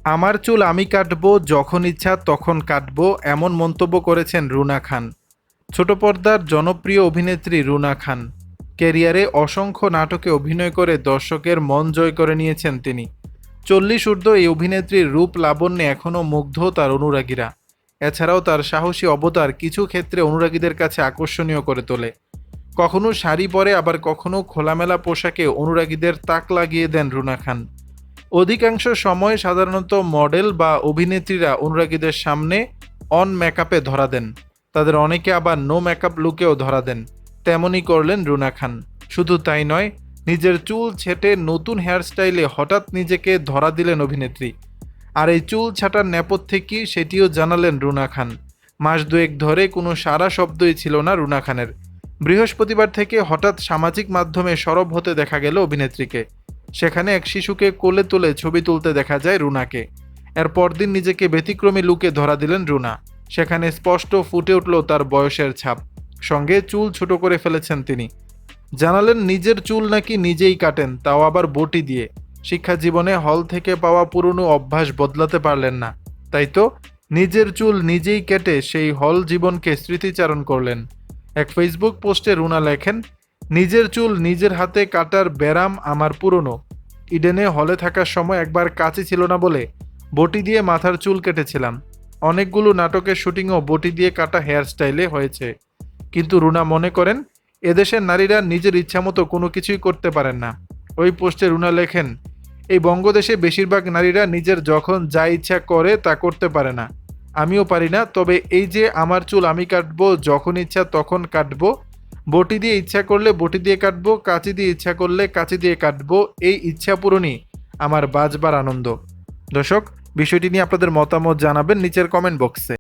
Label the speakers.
Speaker 1: আমার চুল আমি কাটবো, যখন ইচ্ছা তখন কাটবো, এমন মন্তব্য করেছেন রুনা খান। ছোট পর্দার জনপ্রিয় অভিনেত্রী রুনা খান ক্যারিয়ারে অসংখ্য নাটকে অভিনয় করে দর্শকের মন জয় করে নিয়েছেন তিনি। 40 ঊর্ধ্ব এই অভিনেত্রীর রূপ লাবণ্যে এখনও মুগ্ধ তার অনুরাগীরা। এছাড়াও তার সাহসী অবতার কিছু ক্ষেত্রে অনুরাগীদের কাছে আকর্ষণীয় করে তোলে। কখনো শাড়ি পরে, আবার কখনো খোলামেলা পোশাকে অনুরাগীদের তাক লাগিয়ে দেন রুনা খান। অধিকাংশ সময় সাধারণত মডেল বা অভিনেত্রীরা অনুরাগীদের সামনে অন মেকআপে ধরা দেন, তাদের অনেকে আবার নো মেকআপ লুকেও ধরা দেন। তেমনই করলেন রুনা খান। শুধু তাই নয়, নিজের চুল ছেঁটে নতুন হেয়ারস্টাইলে হঠাৎ নিজেকে ধরা দিলেন অভিনেত্রী। আর এই চুল ছাঁটার নেপথ্যে কি, সেটিও জানালেন রুনা খান। মাস দুয়েক ধরে কোনো সাড়া শব্দই ছিল না রুনা খানের। বৃহস্পতিবার থেকে হঠাৎ সামাজিক মাধ্যমে সরব হতে দেখা গেল অভিনেত্রীকে। সেখানে এক শিশুকে কোলে তুলে ছবি তুলতে দেখা যায় রুনাকে। এর পরদিন নিজেকে ব্যতিক্রমী লুকে ধরা দিলেন রুনা। সেখানে স্পষ্ট ফুটে উঠল তার বয়সের ছাপ, সঙ্গে চুল ছোট করে ফেলেছেন তিনি। জানালেন নিজের চুল নাকি নিজেই কাটেন, তাও আবার বটি দিয়ে। শিক্ষা জীবনে হল থেকে পাওয়া পুরনো অভ্যাস বদলাতে পারলেন না, তাই তো নিজের চুল নিজেই কেটে সেই হল জীবনকে স্মৃতিচারণ করলেন। এক ফেসবুক পোস্টে রুনা লেখেন, নিজের চুল নিজের হাতে কাটার ব্যারাম আমার পুরনো। ইডেনে হলে থাকার সময় একবার কাঁচি ছিল না বলে বটি দিয়ে মাথার চুল কেটেছিলাম। অনেকগুলো নাটকের শুটিংও বটি দিয়ে কাটা হেয়ারস্টাইলে হয়েছে। কিন্তু রুনা মনে করেন, এদেশের নারীরা নিজের ইচ্ছামতো কোনো কিছুই করতে পারেন না। ওই পোস্টে রুনা লেখেন, এই বঙ্গদেশে বেশিরভাগ নারীরা নিজের যখন যা ইচ্ছা করে তা করতে পারে না। আমিও পারি না, তবে এই যে আমার চুল আমি কাটবো, যখন ইচ্ছা তখন কাটবো, বটি দিয়ে ইচ্ছা করলে বটি দিয়ে কাটবো, কাঁচি দিয়ে ইচ্ছা করলে কাঁচি দিয়ে কাটবো, এই ইচ্ছা পূরণই আমার বাঁচবার আনন্দ। দর্শক, বিষয়টি নিয়ে আপনাদের মতামত জানাবেন নিচের কমেন্ট বক্সে।